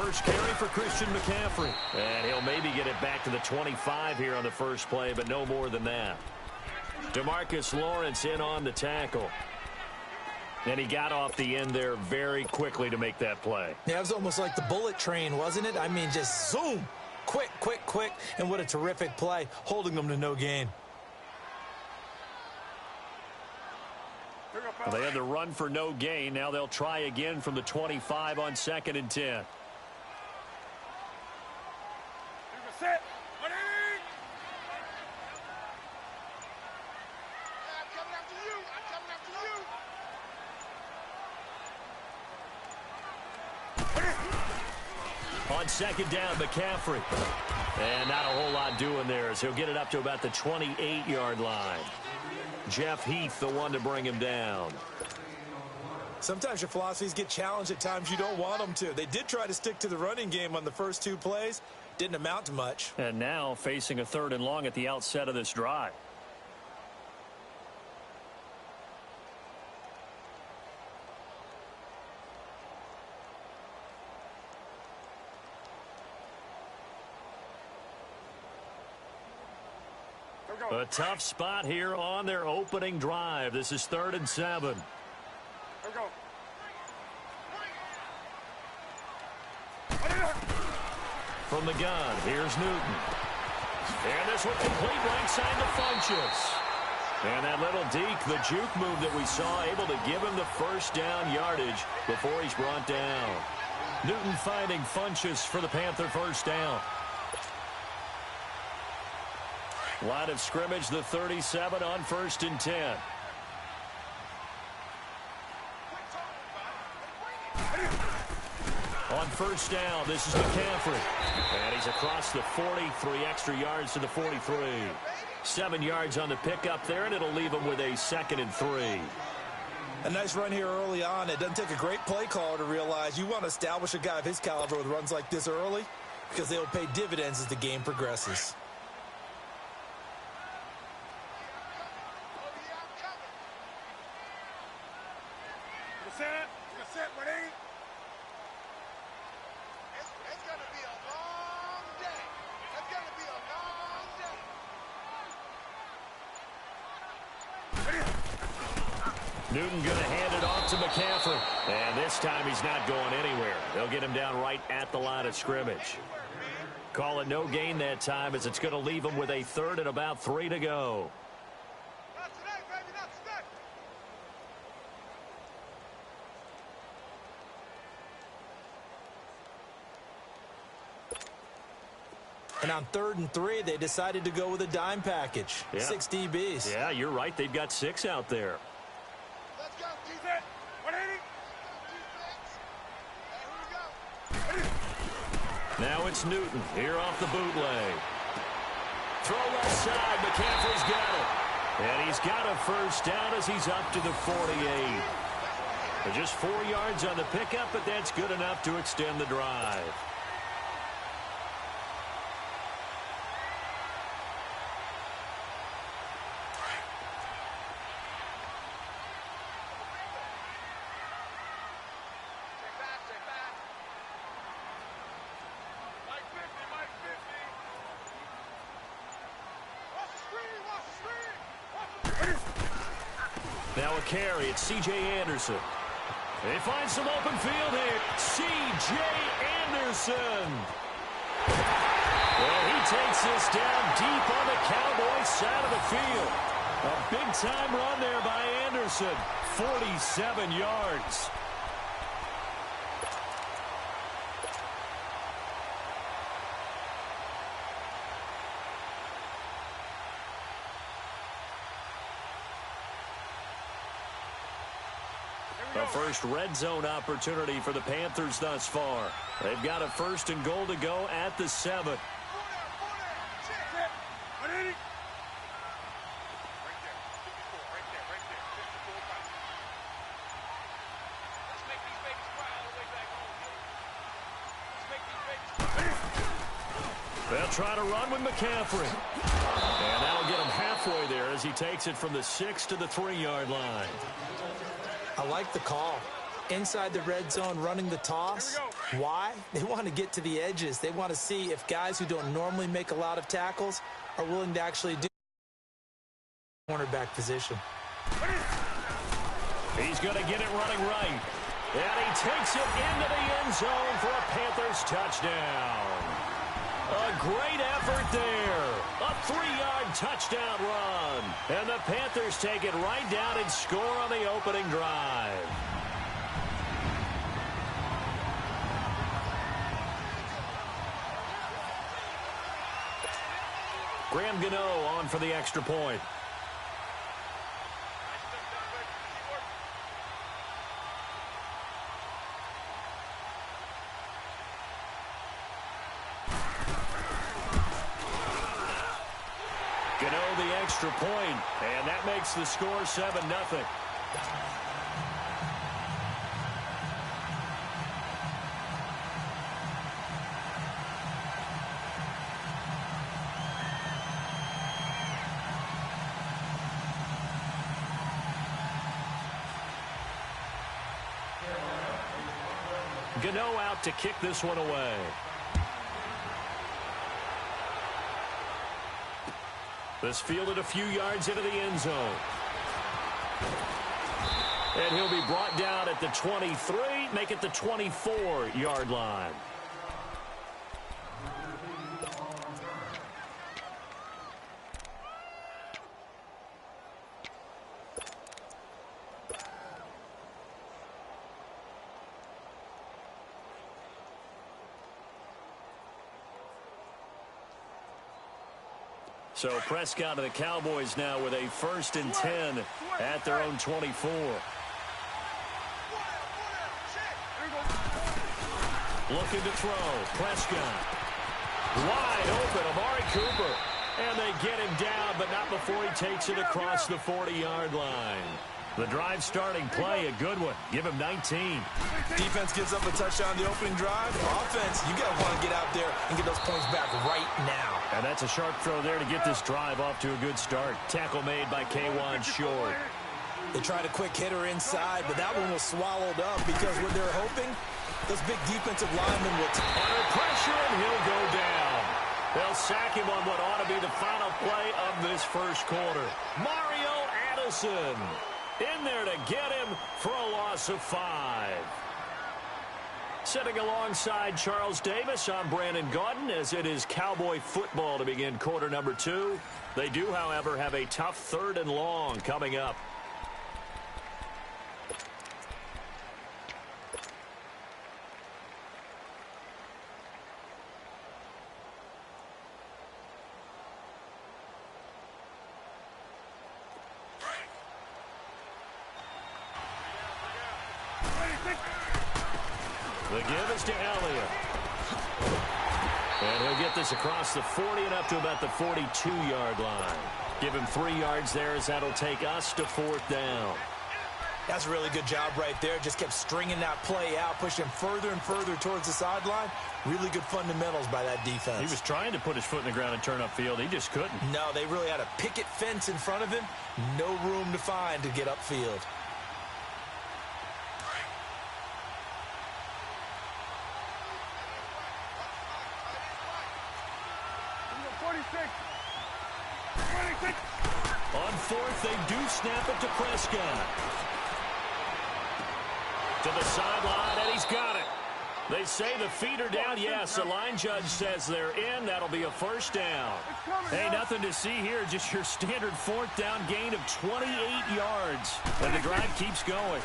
first carry for Christian McCaffrey. And he'll maybe get it back to the 25 here on the first play, but no more than that. DeMarcus Lawrence in on the tackle. And he got off the end there very quickly to make that play. Yeah, it was almost like the bullet train, wasn't it? I mean, just zoom. Quick, quick, quick. And what a terrific play, holding them to no gain. Well, they had the run for no gain. Now they'll try again from the 25 on 2nd and 10. On 2nd down, McCaffrey. And not a whole lot doing there as he'll get it up to about the 28-yard line. Jeff Heath, the one to bring him down. Sometimes your philosophies get challenged at times you don't want them to. They did try to stick to the running game on the first 2 plays. Didn't amount to much. And now facing a 3rd and long at the outset of this drive. A tough spot here on their opening drive. This is 3rd and 7. From the gun, here's Newton. And this one complete right side to Funchess. And that little deke, the juke move that we saw, able to give him the first down yardage before he's brought down. Newton finding Funchess for the Panther first down. Line of scrimmage, the 37 on 1st and 10. On 1st down, this is McCaffrey. And he's across the 40, 3 extra yards to the 43. 7 yards on the pickup there, and it'll leave him with a 2nd and 3. A nice run here early on. It doesn't take a great play caller to realize you want to establish a guy of his caliber with runs like this early because they'll pay dividends as the game progresses. Newton going to hand it off to McCaffrey. And this time he's not going anywhere. They'll get him down right at the line of scrimmage. Call it no gain that time as it's going to leave him with a 3rd and about 3 to go. Not today, baby, not today. And on 3rd and 3, they decided to go with a dime package. Yeah. 6 DBs. Yeah, you're right. They've got 6 out there. Let's go, defense. 180. Here we go. Now it's Newton here off the bootleg. Throw left side. McCaffrey's got it. And he's got a first down as he's up to the 48. Just 4 yards on the pickup, but that's good enough to extend the drive. Now a carry, it's C.J. Anderson. They find some open field here. C.J. Anderson. Well, he takes this down deep on the Cowboys side of the field. A big-time run there by Anderson. 47 yards. The first red zone opportunity for the Panthers thus far. They've got a 1st and goal to go at the 7. They'll try to run with McCaffrey. And that'll get him halfway there as he takes it from the 6 to the 3-yard line. I like the call. inside the red zone running the toss. Why? They want to get to the edges. They want to see if guys who don't normally make a lot of tackles are willing to actually do cornerback position. He's going to get it running right. And he takes it into the end zone for a Panthers touchdown. A great effort there. A 3-yard touchdown run. And the Panthers take it right down and score on the opening drive. Graham Gano on for the extra point. Gano the extra point, and that makes the score 7-0. Gano out to kick this one away. This fielded a few yards into the end zone. And he'll be brought down at the 23, make it the 24-yard line. So Prescott of the Cowboys now with a 1st and 10 at their own 24. Looking to throw. Prescott. Wide open. Amari Cooper. And they get him down, but not before he takes it across the 40-yard line. The drive starting play, a good one. Give him 19. Defense gives up a touchdown the opening drive. Offense, you got to want to get out there and get those points back right now. And that's a sharp throw there to get this drive off to a good start. Tackle made by K'Wan Short. They tried a quick hitter inside, but that one was swallowed up because what they're hoping, those big defensive linemen will under pressure, and he'll go down. They'll sack him on what ought to be the final play of this first quarter. Mario Addison in there to get him for a loss of 5. Sitting alongside Charles Davis, I'm Brandon Gaudin as it is Cowboy football to begin quarter number 2. They do, however, have a tough 3rd and long coming up. The give is to Elliott. And he'll get this across the 40 and up to about the 42-yard line. Give him 3 yards there as that'll take us to 4th down. That's a really good job right there. Just kept stringing that play out, pushing further and further towards the sideline. Really good fundamentals by that defense. He was trying to put his foot in the ground and turn upfield. He just couldn't. No, they really had a picket fence in front of him. No room to find to get upfield. On 4th, they do snap it to Prescott. To the sideline, and he's got it. They say the feet are down. Yes, the line judge says they're in. That'll be a 1st down. Hey, nothing to see here. Just your standard 4th down gain of 28 yards. And the drive keeps going.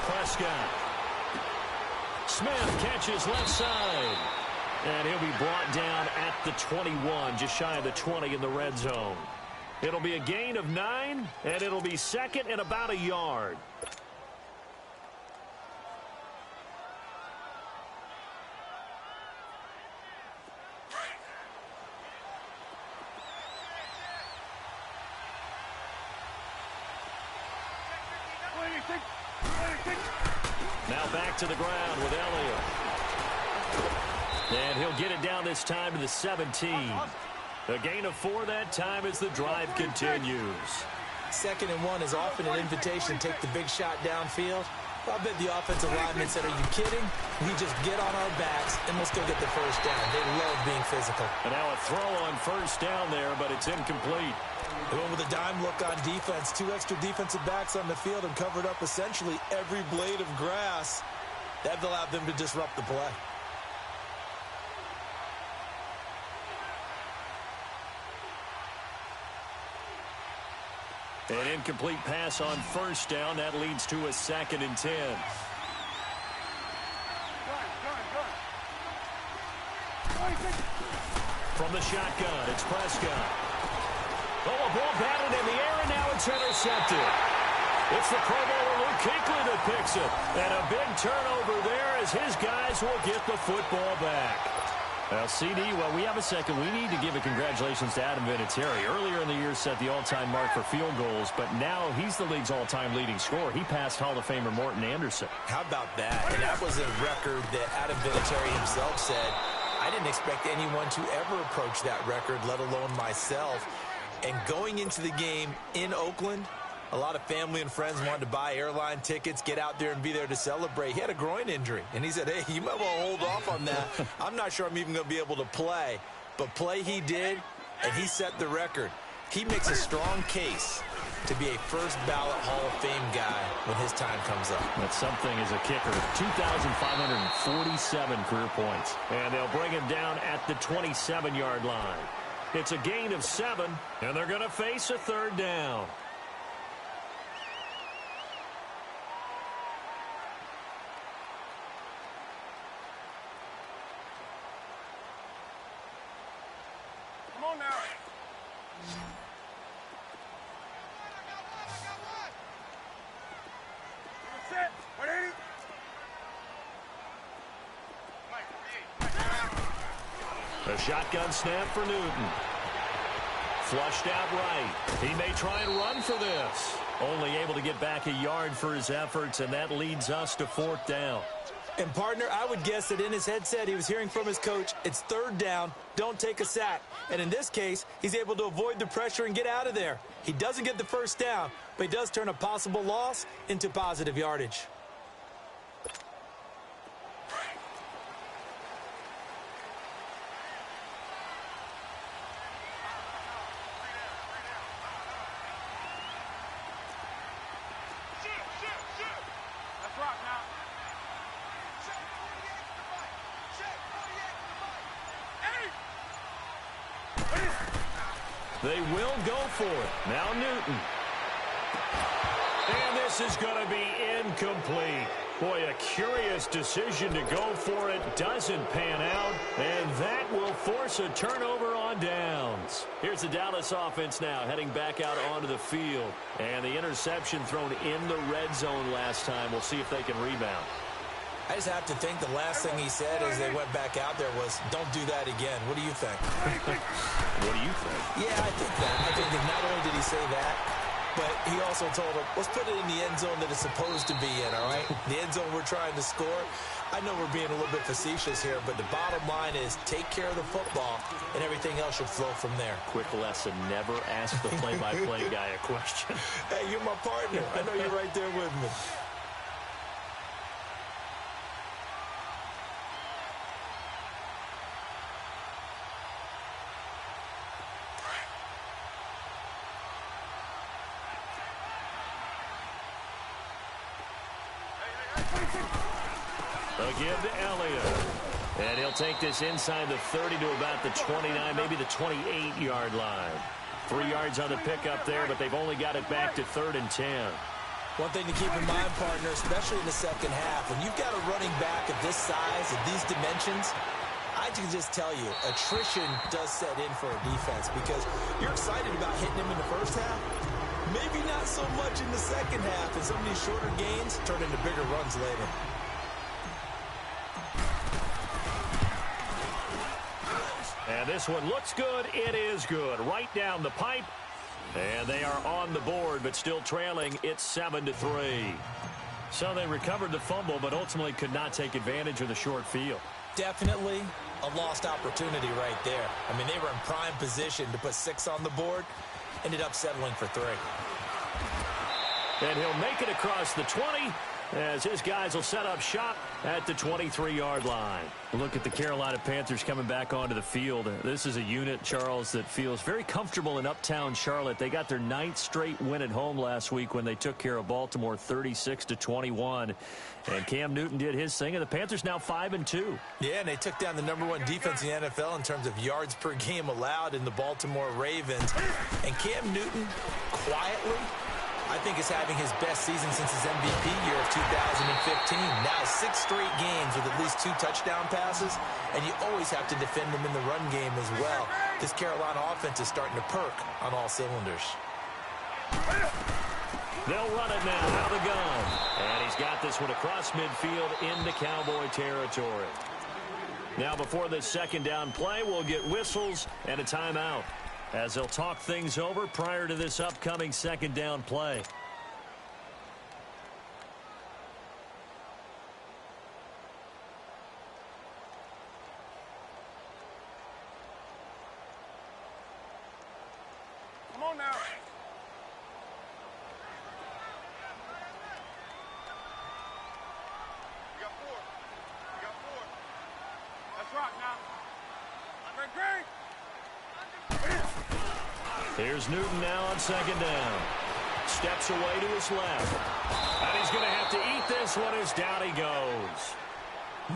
Prescott. Smith catches left side. And he'll be brought down at the 21, just shy of the 20 in the red zone. It'll be a gain of 9, and it'll be 2nd and about a yard. Now back to the ground with Elliott. And he'll get it down this time to the 17. A gain of 4 that time as the drive continues. 2nd and 1 is often an invitation to take the big shot downfield. I bet the offensive lineman said, are you kidding? We just get on our backs and let's go get the first down. They love being physical. And now a throw on first down there, but it's incomplete. They went with a dime look on defense. 2 extra defensive backs on the field and covered up essentially every blade of grass. That allowed them to disrupt the play. An incomplete pass on first down. That leads to a 2nd and 10. From the shotgun, it's Prescott. Oh, a ball batted in the air, and now it's intercepted. It's the Pro Bowler Luke Kuechly that picks it. And a big turnover there as his guys will get the football back. Well, CD, while we have a second, we need to give a congratulations to Adam Vinatieri. Earlier in the year set the all-time mark for field goals, but now he's the league's all-time leading scorer. He passed Hall of Famer Morton Anderson. How about that? And that was a record that Adam Vinatieri himself said, I didn't expect anyone to ever approach that record, let alone myself. And going into the game in Oakland, a lot of family and friends wanted to buy airline tickets, get out there and be there to celebrate. He had a groin injury, and he said, hey, you might want to hold off on that. I'm not sure I'm even going to be able to play. But play he did, and he set the record. He makes a strong case to be a first-ballot Hall of Fame guy when his time comes up. That's something as a kicker. 2,547 career points. And they'll bring him down at the 27-yard line. It's a gain of 7, and they're going to face a 3rd down. Come on now. Set. 180. A shotgun snap for Newton. Flushed out right. He may try and run for this. Only able to get back a yard for his efforts, and that leads us to 4th down. And, partner, I would guess that in his headset he was hearing from his coach, it's 3rd down, don't take a sack. And in this case, he's able to avoid the pressure and get out of there. He doesn't get the first down, but he does turn a possible loss into positive yardage. Let's rock now. They will go for it. Now Newton. And this is going to be incomplete. Boy, a curious decision to go for it. Doesn't pan out. And that will force a turnover on downs. Here's the Dallas offense now heading back out onto the field. And the interception thrown in the red zone last time. We'll see if they can rebound. I just have to think the last thing he said as they went back out there was, don't do that again. What do you think? What do you think? Yeah, I think that. I think that not only did he say that, but he also told him, let's put it in the end zone that it's supposed to be in, all right? The end zone we're trying to score. I know we're being a little bit facetious here, but the bottom line is take care of the football, and everything else should flow from there. Quick lesson, never ask the play-by-play guy a question. Hey, you're my partner. I know you're right there with me. Again to Elliott. And he'll take this inside the 30 to about the 29, maybe the 28-yard line. 3 yards on the pickup there, but they've only got it back to 3rd and 10. One thing to keep in mind, partner, especially in the second half, when you've got a running back of this size, of these dimensions, I can just tell you, attrition does set in for a defense because you're excited about hitting him in the first half. Maybe not so much in the second half, and some of these shorter gains turn into bigger runs later. And this one looks good. It is good. Right down the pipe. And they are on the board, but still trailing. It's 7-3. So they recovered the fumble, but ultimately could not take advantage of the short field. Definitely a lost opportunity right there. I mean, they were in prime position to put 6 on the board. Ended up settling for 3. And he'll make it across the 20 as his guys will set up shop at the 23-yard line. Look at the Carolina Panthers coming back onto the field. This is a unit, Charles, that feels very comfortable in uptown Charlotte. They got their 9th straight win at home last week when they took care of Baltimore 36-21. And Cam Newton did his thing, and the Panthers now 5-2. Yeah, and they took down the #1 defense in the NFL in terms of yards per game allowed in the Baltimore Ravens. And Cam Newton, quietly, I think is having his best season since his MVP year of 2015. Now 6 straight games with at least 2 touchdown passes, and you always have to defend him in the run game as well. This Carolina offense is starting to perk on all cylinders. They'll run it now out of the gun. And he's got this one across midfield into Cowboy territory. Now before this second down play, we'll get whistles and a timeout as they'll talk things over prior to this upcoming second down play. Come on now. You got 4. You got 4. Let's rock now. Great. Here's Newton now on second down. Steps away to his left. And he's going to have to eat this one as down he goes.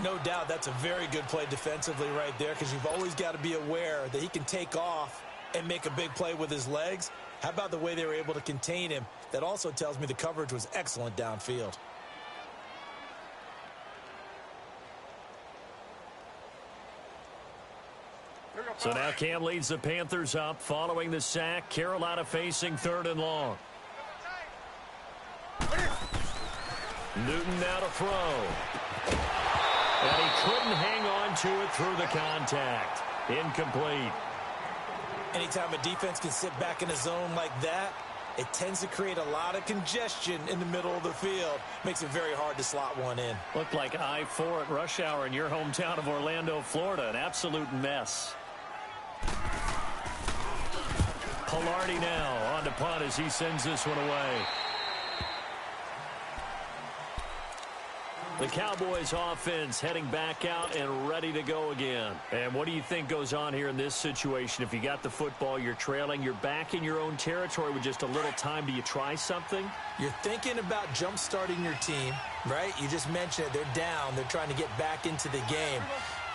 No doubt that's a very good play defensively right there, because you've always got to be aware that he can take off and make a big play with his legs. How about the way they were able to contain him? That also tells me the coverage was excellent downfield. So now Cam leads the Panthers up following the sack. Carolina facing 3rd and long. Newton now to throw. And he couldn't hang on to it through the contact. Incomplete. Anytime a defense can sit back in a zone like that, it tends to create a lot of congestion in the middle of the field. Makes it very hard to slot one in. Looked like I-4 at rush hour in your hometown of Orlando, Florida. An absolute mess. Pilardi now on to punt as he sends this one away. The Cowboys offense heading back out and ready to go again. And what do you think goes on here in this situation? If you got the football, you're trailing, you're back in your own territory with just a little time. Do you try something? You're thinking about jump-starting your team, right? You just mentioned it. They're down. They're trying to get back into the game.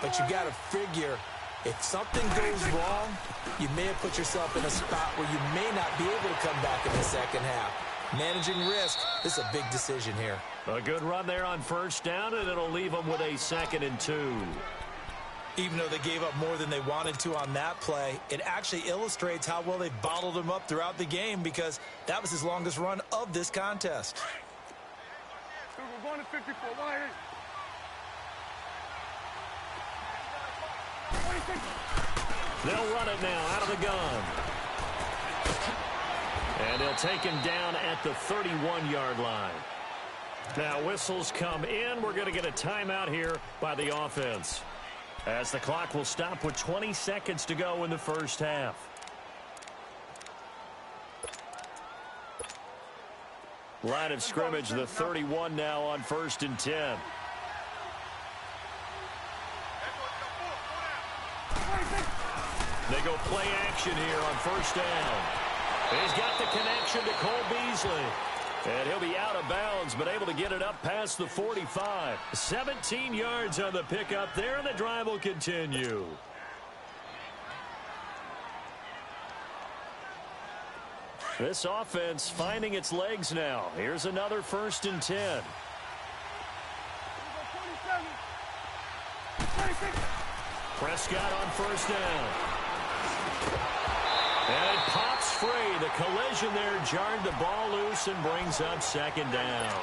But you got to figure, if something goes wrong, you may have put yourself in a spot where you may not be able to come back in the second half. Managing risk, this is a big decision here. A good run there on first down, and it'll leave them with a 2nd and 2. Even though they gave up more than they wanted to on that play, it actually illustrates how well they bottled him up throughout the game, because that was his longest run of this contest. We're going to 54. Why? They'll run it now out of the gun. And they'll take him down at the 31-yard line. Now whistles come in. We're going to get a timeout here by the offense, as the clock will stop with 20 seconds to go in the first half. Line of scrimmage, the 31 now on 1st and 10. They go play action here on first down. He's got the connection to Cole Beasley. And he'll be out of bounds, but able to get it up past the 45. 17 yards on the pickup there, and the drive will continue. This offense finding its legs now. Here's another 1st and 10. Prescott on first down. And it pops free. The collision there jarred the ball loose and brings up 2nd down.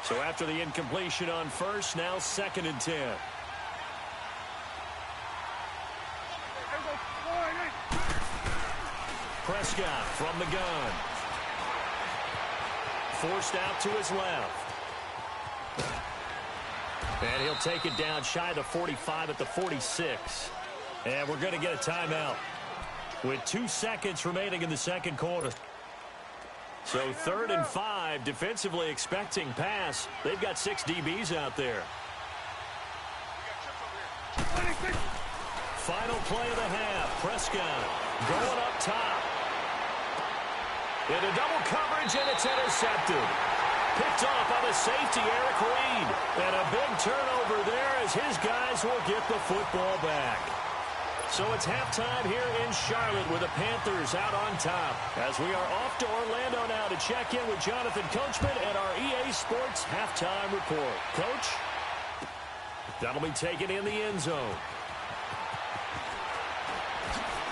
So after the incompletion on first, now 2nd and 10. Prescott from the gun. Forced out to his left. And he'll take it down shy of the 45 at the 46. And we're going to get a timeout with 2 seconds remaining in the second quarter. So 3rd and 5, defensively expecting pass. They've got 6 DBs out there. Final play of the half. Prescott going up top. Into double coverage, and it's intercepted. Picked off by the safety, Eric Reed. And a big turnover there as his guys will get the football back. So it's halftime here in Charlotte with the Panthers out on top. As we are off to Orlando now to check in with Jonathan Coachman and our EA Sports halftime report. Coach, that'll be taken in the end zone.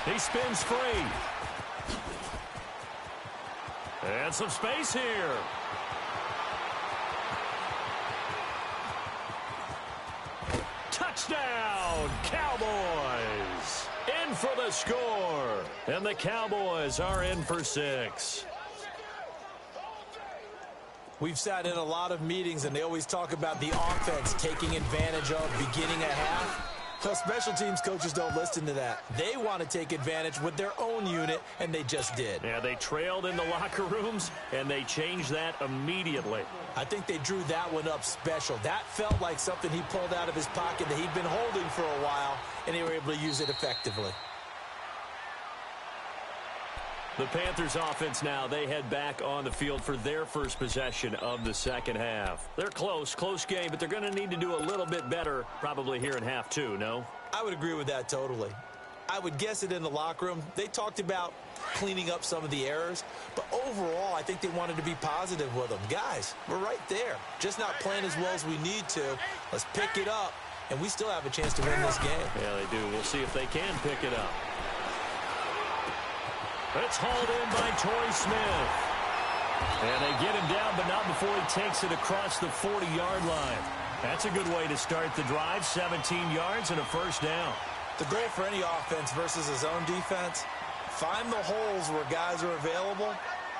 He spins free. And some space here. Touchdown, Cowboys. In for the score. And the Cowboys are in for 6. We've sat in a lot of meetings, and they always talk about the offense taking advantage of beginning a half. So special teams coaches don't listen to that. They want to take advantage with their own unit, and they just did. Yeah, they trailed in the locker rooms, and they changed that immediately. I think they drew that one up special. That felt like something he pulled out of his pocket that he'd been holding for a while, and they were able to use it effectively. The Panthers offense now, they head back on the field for their first possession of the second half. They're close game, but they're going to need to do a little bit better probably here in half 2, no? I would agree with that totally. I would guess it in the locker room. They talked about cleaning up some of the errors, but overall, I think they wanted to be positive with them. Guys, we're right there. Just not playing as well as we need to. Let's pick it up, and we still have a chance to win this game. Yeah, they do. We'll see if they can pick it up. It's hauled in by Torrey Smith. And they get him down, but not before he takes it across the 40-yard line. That's a good way to start the drive. 17 yards and a first down. The goal for any offense versus a zone defense, find the holes where guys are available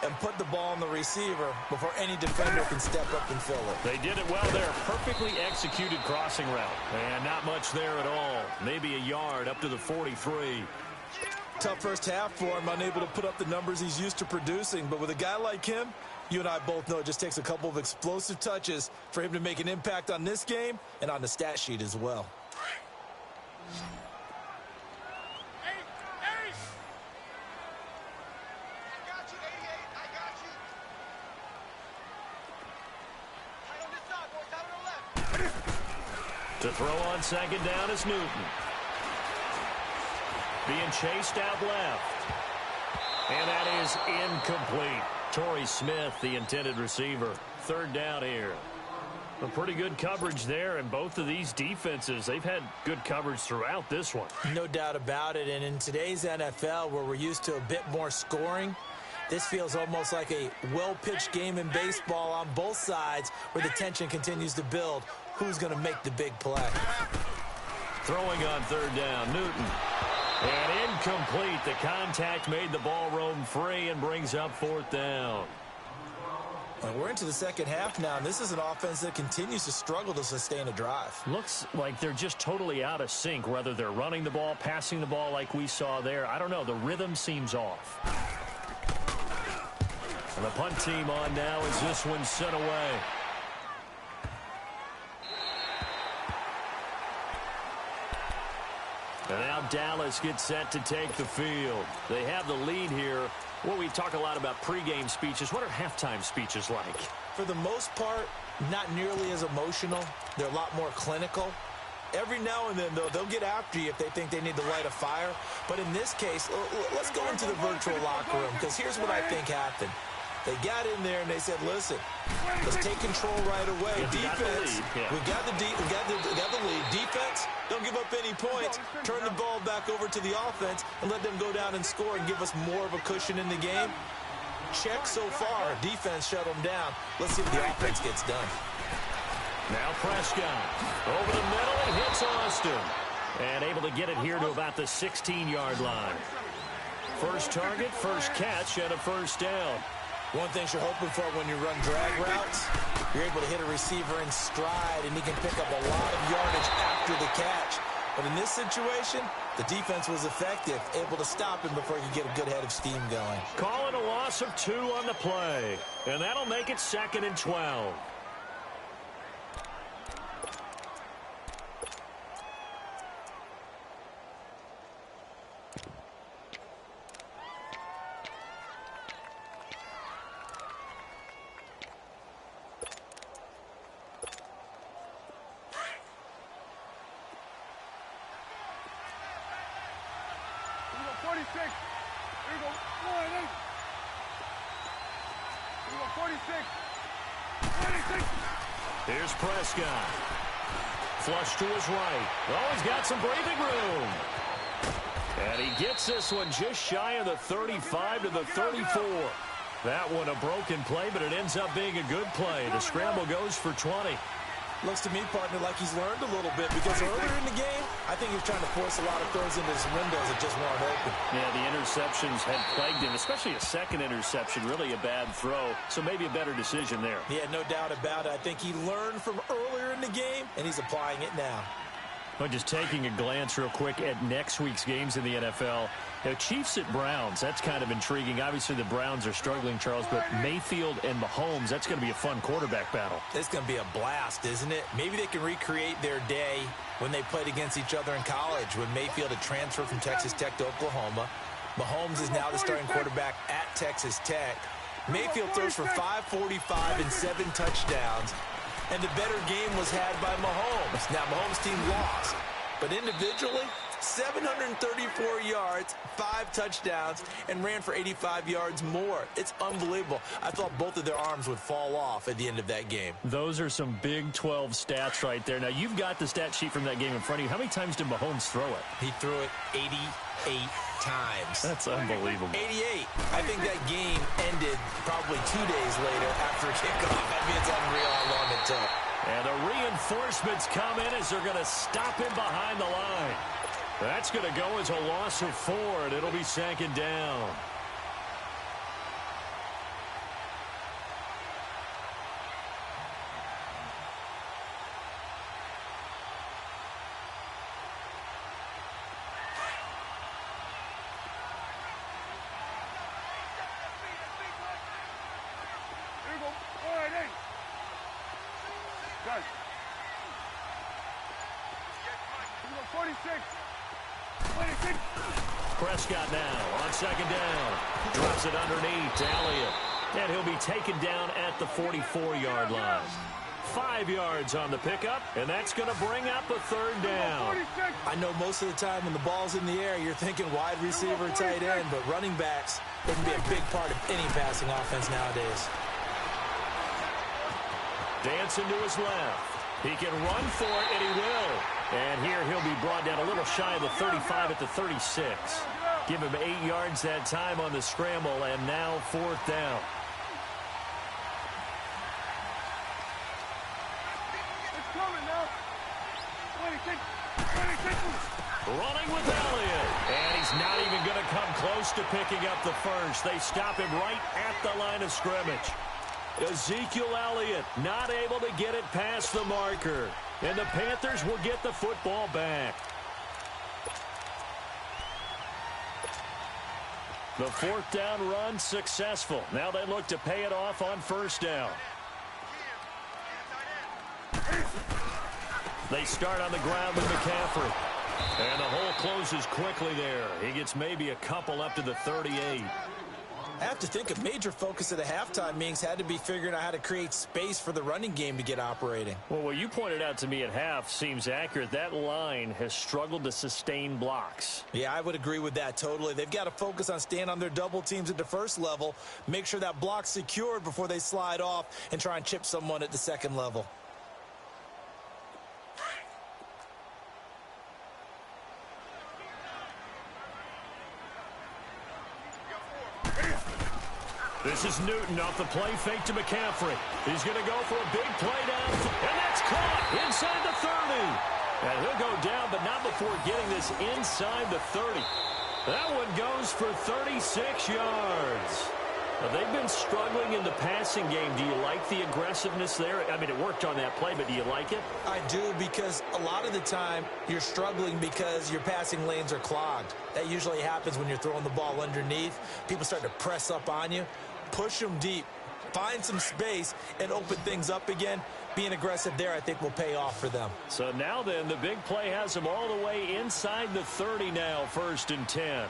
and put the ball on the receiver before any defender can step up and fill it. They did it well there. Perfectly executed crossing route. And not much there at all. Maybe a yard up to the 43. Tough first half for him, unable to put up the numbers he's used to producing. But with a guy like him, you and I both know it just takes a couple of explosive touches for him to make an impact on this game and on the stat sheet as well. To throw on second down is Newton. Being chased out left. And that is incomplete. Torrey Smith, the intended receiver. 3rd down here. A pretty good coverage there, and both of these defenses, they've had good coverage throughout this one. No doubt about it, and in today's NFL, where we're used to a bit more scoring, this feels almost like a well-pitched game in baseball on both sides where the tension continues to build. Who's going to make the big play? Throwing on 3rd down, Newton. And incomplete. The contact made the ball roam free and brings up 4th down. And we're into the second half now, and this is an offense that continues to struggle to sustain a drive. Looks like they're just totally out of sync, whether they're running the ball, passing the ball like we saw there. I don't know. The rhythm seems off. And the punt team on now as this one's set away. And now Dallas gets set to take the field. They have the lead here. Well, we talk a lot about pregame speeches. What are halftime speeches like? For the most part, not nearly as emotional. They're a lot more clinical. Every now and then, though, they'll get after you if they think they need to light a fire. But in this case, let's go into the virtual locker room, because here's what I think happened. They got in there and they said, listen, let's take control right away. Defense, we got the lead. Defense, don't give up any points. Turn the ball back over to the offense and let them go down and score and give us more of a cushion in the game. Check so far. Defense shut them down. Let's see what the offense gets done. Now Prescott over the middle and hits Austin. And able to get it here to about the 16-yard line. First target, first catch, and a first down. One thing you're hoping for when you run drag routes, you're able to hit a receiver in stride, and he can pick up a lot of yardage after the catch. But in this situation, the defense was effective, able to stop him before he could get a good head of steam going. Call it a loss of 2 on the play, and that'll make it 2nd and 12. Here's Prescott. Flush to his right. Oh, he's got some breathing room. And he gets this one just shy of the 35 to the 34. That one a broken play, but it ends up being a good play. The scramble goes for 20. Looks to me, partner, like he's learned a little bit because earlier in the game, I think he was trying to force a lot of throws into his windows that just weren't open. Yeah, the interceptions had plagued him, especially a second interception, really a bad throw. So maybe a better decision there. Yeah, no doubt about it. I think he learned from earlier in the game, and he's applying it now. But just taking a glance real quick at next week's games in the NFL. Now, Chiefs at Browns, that's kind of intriguing. Obviously, the Browns are struggling, Charles, but Mayfield and Mahomes, that's going to be a fun quarterback battle. It's going to be a blast, isn't it? Maybe they can recreate their day when they played against each other in college, when Mayfield had transferred from Texas Tech to Oklahoma. Mahomes is now the starting quarterback at Texas Tech. Mayfield throws for 545 and 7 touchdowns. And the better game was had by Mahomes. Now, Mahomes' team lost. But individually, 734 yards, 5 touchdowns, and ran for 85 yards more. It's unbelievable. I thought both of their arms would fall off at the end of that game. Those are some Big 12 stats right there. Now, you've got the stat sheet from that game in front of you. How many times did Mahomes throw it? He threw it 88 times. That's unbelievable. 88. I think that game ended probably 2 days later after kickoff. I mean, it's unreal how long it took. And the reinforcements come in as they're going to stop him behind the line. That's going to go as a loss of 4, and it'll be 2nd down. Prescott now on 2nd down. Drops it underneath to Elliott. And he'll be taken down at the 44-yard line. 5 yards on the pickup, and that's going to bring up a 3rd down. I know most of the time when the ball's in the air, you're thinking wide receiver, tight end, but running backs wouldn't be a big part of any passing offense nowadays. Dancing to his left. He can run for it, and he will. And here he'll be brought down a little shy of the 35 at the 36. Give him 8 yards that time on the scramble, and now 4th down. It's coming now. 26. Running with Elliott. And he's not even going to come close to picking up the first. They stop him right at the line of scrimmage. Ezekiel Elliott not able to get it past the marker. And the Panthers will get the football back. The 4th down run successful. Now they look to pay it off on 1st down. They start on the ground with McCaffrey. And the hole closes quickly there. He gets maybe a couple up to the 38. I have to think a major focus of the halftime meetings had to be figuring out how to create space for the running game to get operating. Well, what you pointed out to me at half seems accurate. That line has struggled to sustain blocks. Yeah, I would agree with that totally. They've got to focus on staying on their double teams at the first level, make sure that block's secured before they slide off and try and chip someone at the second level. This is Newton off the play fake to McCaffrey. He's going to go for a big play down, and that's caught inside the 30. And he'll go down, but not before getting this inside the 30. That one goes for 36 yards. Now, they've been struggling in the passing game. Do you like the aggressiveness there? I mean, it worked on that play, but do you like it? I do, because a lot of the time you're struggling because your passing lanes are clogged. That usually happens when you're throwing the ball underneath. People start to press up on you. Push them deep. Find some space and open things up again. Being aggressive there, I think, will pay off for them. So now then, the big play has them all the way inside the 30 now, 1st and 10.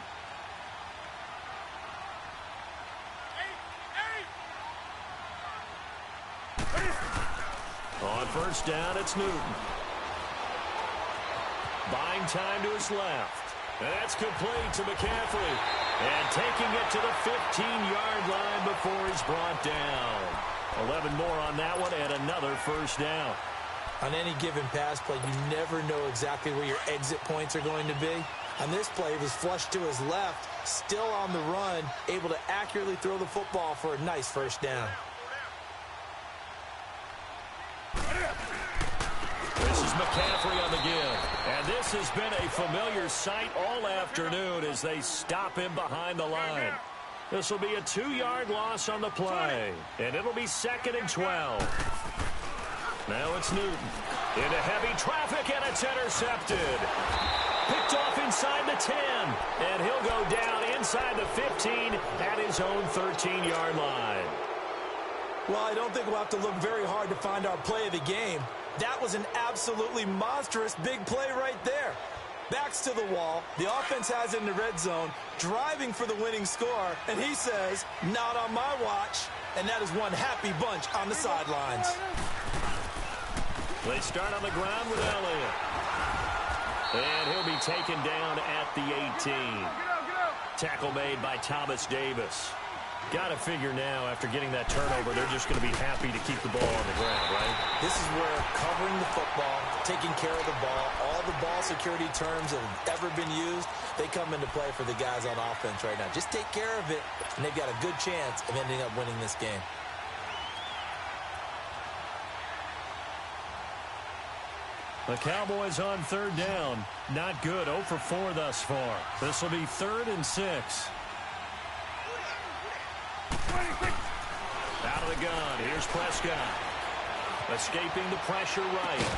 On 1st down, it's Newton. Buying time to his left. And that's complete to McCaffrey. And taking it to the 15-yard line before he's brought down. 11 more on that one and another 1st down. On any given pass play, you never know exactly where your exit points are going to be. On this play, it was flushed to his left, still on the run, able to accurately throw the football for a nice 1st down. This is McCaffrey on the give. And this has been a familiar sight all afternoon as they stop him behind the line. This will be a 2-yard loss on the play. And it'll be 2nd and 12. Now it's Newton. Into heavy traffic, and it's intercepted. Picked off inside the 10. And he'll go down inside the 15 at his own 13-yard line. Well, I don't think we'll have to look very hard to find our play of the game. That was an absolutely monstrous big play right there. Backs to the wall. The offense has it in the red zone, driving for the winning score, and he says, not on my watch. And that is one happy bunch on the sidelines. They start on the ground with Elliott. And he'll be taken down at the 18. Tackle made by Thomas Davis. Got to figure now, after getting that turnover, they're just going to be happy to keep the ball on the ground, right? This is where covering the football, taking care of the ball, all the ball security terms that have ever been used, they come into play for the guys on offense right now. Just take care of it, and they've got a good chance of ending up winning this game. The Cowboys on 3rd down. Not good. 0 for 4 thus far. This will be 3rd and 6. Out of the gun. Here's Prescott. Escaping the pressure right.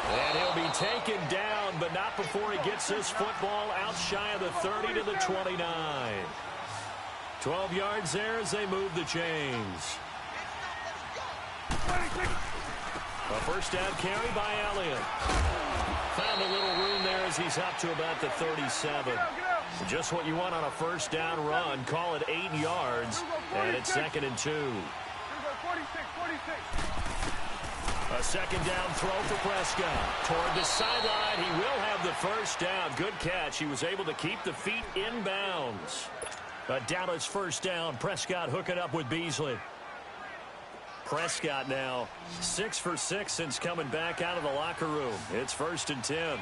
And he'll be taken down, but not before he gets this football out shy of the 30 to the 29. 12 yards there as they move the chains. A 1st down carry by Elliott. Found a little room there as he's up to about the 37. Just what you want on a 1st down run. Call it 8 yards, and it's 2nd and 2. A 2nd down throw for Prescott. Toward the sideline, he will have the 1st down. Good catch. He was able to keep the feet inbounds. A Dallas 1st down. Prescott hooking up with Beasley. Prescott now 6 for 6 since coming back out of the locker room. It's 1st and 10.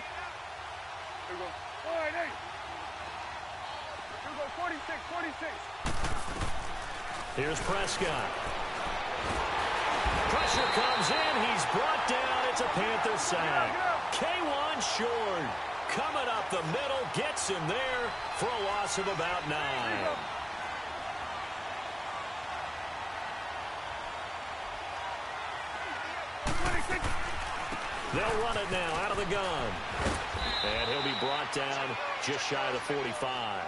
Here's Prescott. Pressure comes in. He's brought down. It's a Panther sack. K1 short. Coming up the middle. Gets him there for a loss of about 9. They'll run it now out of the gun. And he'll be brought down just shy of the 45.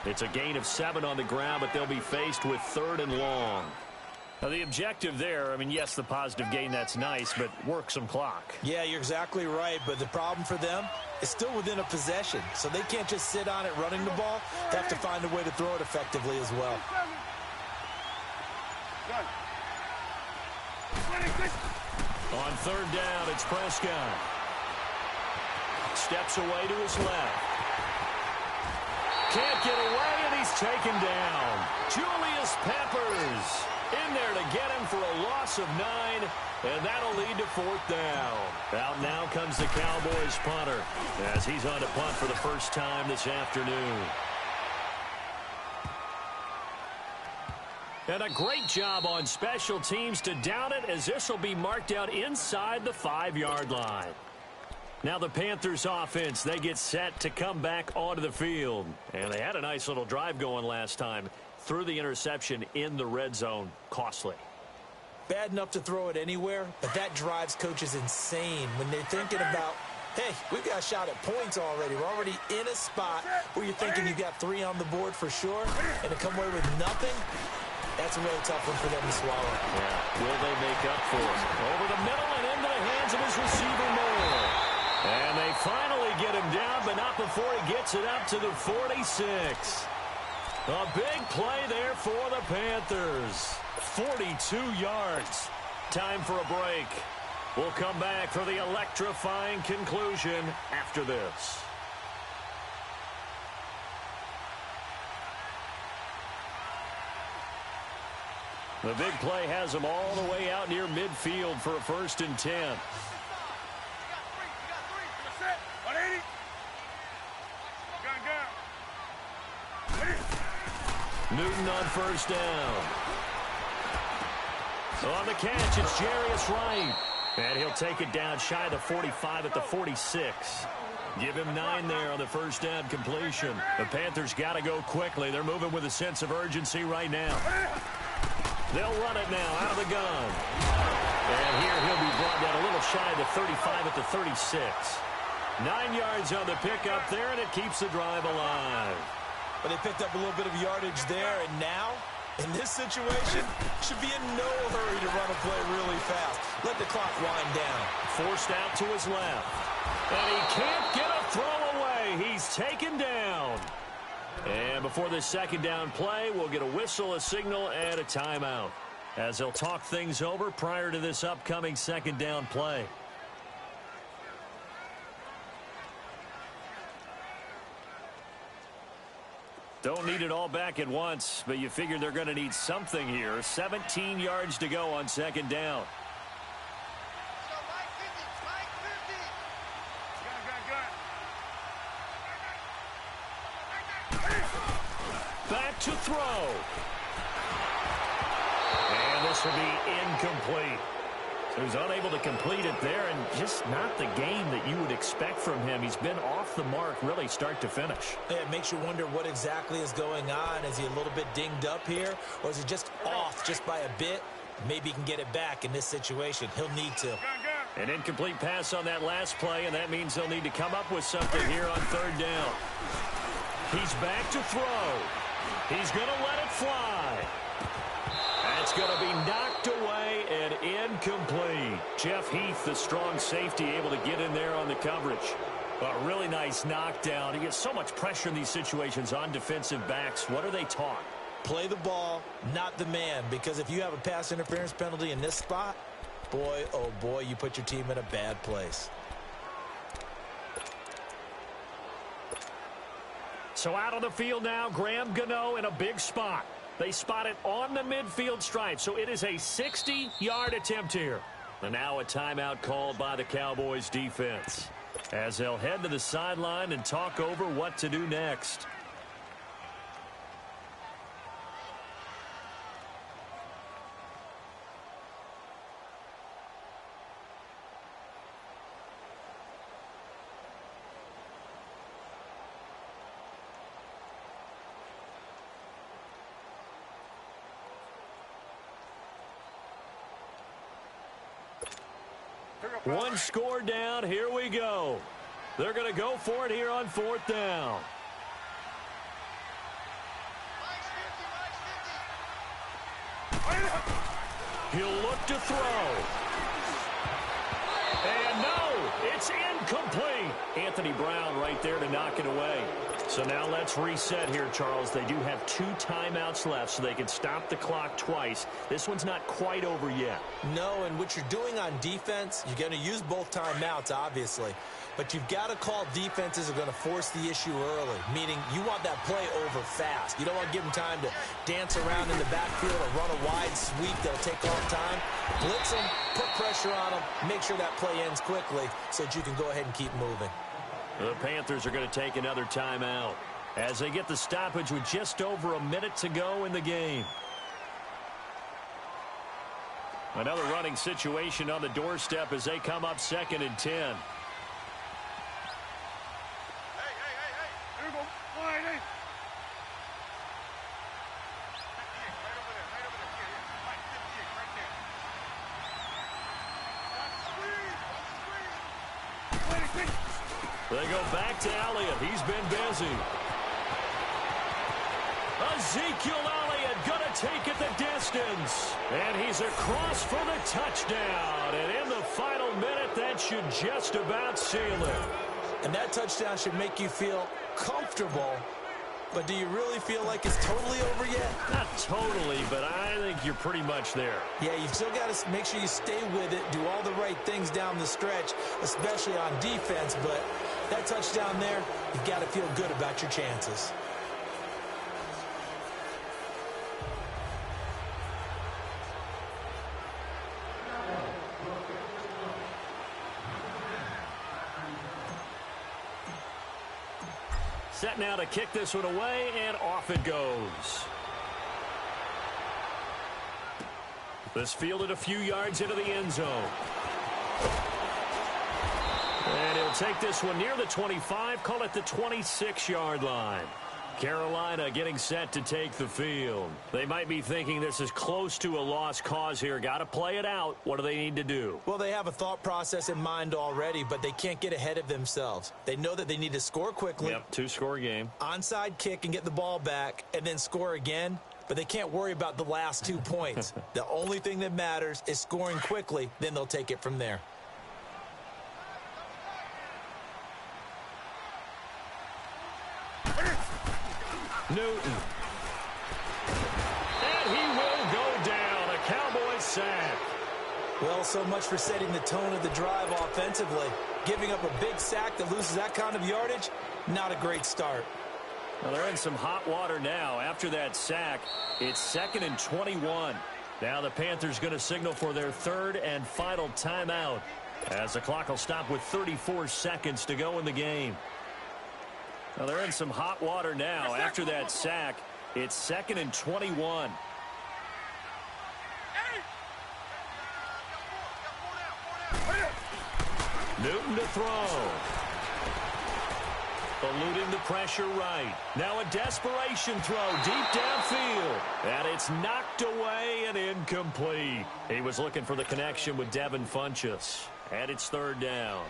It's a gain of 7 on the ground, but they'll be faced with 3rd and long. Now, the objective there, I mean, yes, the positive gain, that's nice, but work some clock. Yeah, you're exactly right, but the problem for them is still within a possession, so they can't just sit on it running the ball. They have to find a way to throw it effectively as well. On 3rd down, it's Prescott. Steps away to his left. Can't get away, and he's taken down. Julius Peppers in there to get him for a loss of 9, and that'll lead to 4th down. Out now comes the Cowboys punter as he's on to punt for the first time this afternoon. And a great job on special teams to down it, as this will be marked out inside the 5-yard line. Now the Panthers offense, they get set to come back onto the field. And they had a nice little drive going last time. Through the interception in the red zone, costly. Bad enough to throw it anywhere, but that drives coaches insane when they're thinking about, hey, we've got a shot at points already. We're already in a spot where you're thinking you got 3 on the board for sure, and to come away with nothing, that's a really tough one for them to swallow. Yeah, will they make up for it? Over the middle and into the hands of his receiver, Moore. And they finally get him down, but not before he gets it up to the 46. A big play there for the Panthers. 42 yards. Time for a break. We'll come back for the electrifying conclusion after this. The big play has them all the way out near midfield for a 1st and 10. Newton on 1st down. On the catch, it's Jarius Wright. And he'll take it down shy of the 45 at the 46. Give him 9 there on the 1st down completion. The Panthers got to go quickly. They're moving with a sense of urgency right now. They'll run it now out of the gun. And here he'll be brought down a little shy of the 35 at the 36. 9 yards on the pickup there, and it keeps the drive alive. But they picked up a little bit of yardage there, and now, in this situation, should be in no hurry to run a play really fast. Let the clock wind down. Forced out to his left. And he can't get a throw away. He's taken down. And before this 2nd down play, we'll get a whistle, a signal, and a timeout, as they'll talk things over prior to this upcoming 2nd down play. Don't need it all back at once, but you figure they're going to need something here. 17 yards to go on 2nd down. Back to throw. And this will be incomplete. So he's unable to complete it there, and just not the game that you would expect from him. He's been off the mark really start to finish. Yeah, it makes you wonder what exactly is going on. Is he a little bit dinged up here, or is he just off just by a bit? Maybe he can get it back in this situation. He'll need to. An incomplete pass on that last play, and that means they'll need to come up with something here on 3rd down. He's back to throw. He's going to let it fly. That's going to be knocked away and incomplete. Jeff Heath, the strong safety, able to get in there on the coverage. A really nice knockdown. He gets so much pressure in these situations on defensive backs. What are they taught? Play the ball, not the man, because if you have a pass interference penalty in this spot, boy, oh boy, you put your team in a bad place. So out on the field now, Graham Gano in a big spot. They spot it on the midfield stripe, so it is a 60-yard attempt here. And now a timeout called by the Cowboys defense, as they'll head to the sideline and talk over what to do next. One score down. Here we go. They're going to go for it here on 4th down. He'll look to throw. And no, it's incomplete. Anthony Brown right there to knock it away. So now let's reset here, Charles. They do have 2 timeouts left, so they can stop the clock twice. This one's not quite over yet. No, and what you're doing on defense, you're going to use both timeouts, obviously. But you've got to call defenses are going to force the issue early, meaning you want that play over fast. You don't want to give them time to dance around in the backfield or run a wide sweep that'll take off time. Blitz them, put pressure on them, make sure that play ends quickly so that you can go ahead and keep moving. The Panthers are going to take another timeout as they get the stoppage with just over a minute to go in the game. Another running situation on the doorstep as they come up 2nd and 10. They go back to Elliott. He's been busy. Ezekiel Elliott going to take it the distance. And he's across for the touchdown. And in the final minute, that should just about seal it. And that touchdown should make you feel comfortable. But do you really feel like it's totally over yet? Not totally, but I think you're pretty much there. Yeah, you've still got to make sure you stay with it, do all the right things down the stretch, especially on defense. But that touchdown there, you've got to feel good about your chances. Set now to kick this one away, and off it goes. This fielded a few yards into the end zone. And he'll take this one near the 25, call it the 26-yard line. Carolina getting set to take the field. They might be thinking this is close to a lost cause here. Got to play it out. What do they need to do? Well, they have a thought process in mind already, but they can't get ahead of themselves. They know that they need to score quickly. Yep, two-score game. Onside kick and get the ball back and then score again, but they can't worry about the last 2 points. The only thing that matters is scoring quickly, then they'll take it from there. Newton. And he will go down. A Cowboys sack. Well, so much for setting the tone of the drive offensively. Giving up a big sack that loses that kind of yardage, not a great start. Well, they're in some hot water now. After that sack, it's 2nd and 21. Now the Panthers going to signal for their third and final timeout, as the clock will stop with 34 seconds to go in the game. Well, they're in some hot water now. After that sack, it's 2nd and 21. Newton to throw. Eluding the pressure right. Now a desperation throw deep downfield. And it's knocked away and incomplete. He was looking for the connection with Devin Funchess. And it's 3rd down.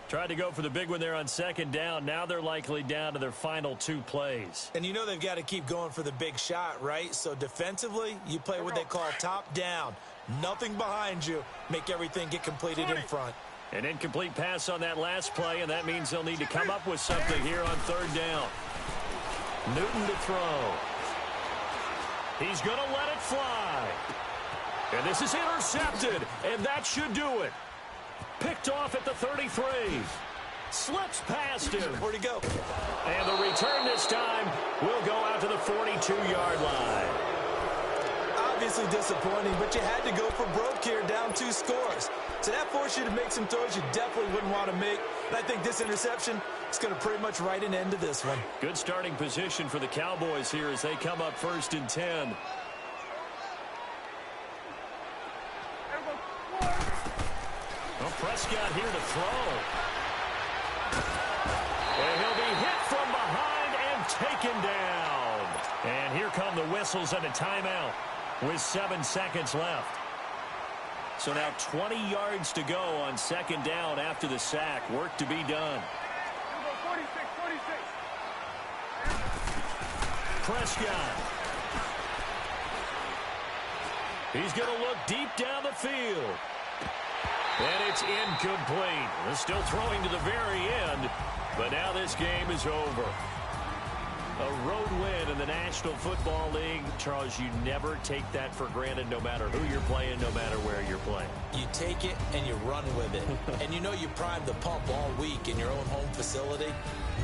Tried to go for the big one there on 2nd down. Now they're likely down to their final 2 plays. And you know they've got to keep going for the big shot, right? So defensively, you play what they call top down. Nothing behind you. Make everything get completed in front. An incomplete pass on that last play, and that means they'll need to come up with something here on 3rd down. Newton to throw. He's going to let it fly. And this is intercepted, and that should do it. Picked off at the 33. Slips past him. Where'd he go? And the return this time will go out to the 42-yard line. Obviously disappointing, but you had to go for broke here, down 2 scores. So that forced you to make some throws you definitely wouldn't want to make. And I think this interception is going to pretty much write an end to this one. Good starting position for the Cowboys here as they come up 1st and 10. Well, Prescott here to throw. And he'll be hit from behind and taken down. And here come the whistles and a timeout with 7 seconds left. So now 20 yards to go on 2nd down after the sack. Work to be done. 46. Prescott. He's going to look deep down the field. And it's incomplete. They're still throwing to the very end, but now this game is over. A road win in the National Football League. Charles, you never take that for granted no matter who you're playing, no matter where you're playing. You take it and you run with it. And you know you primed the pump all week in your own home facility.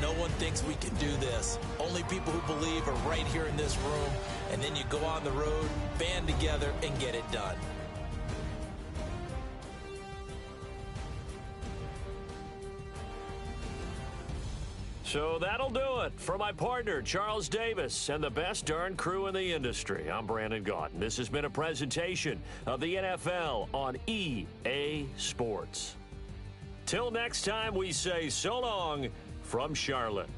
No one thinks we can do this. Only people who believe are right here in this room. And then you go on the road, band together, and get it done. So that'll do it. For my partner, Charles Davis, and the best darn crew in the industry, I'm Brandon Gaudin. This has been a presentation of the NFL on EA Sports. Till next time, we say so long from Charlotte.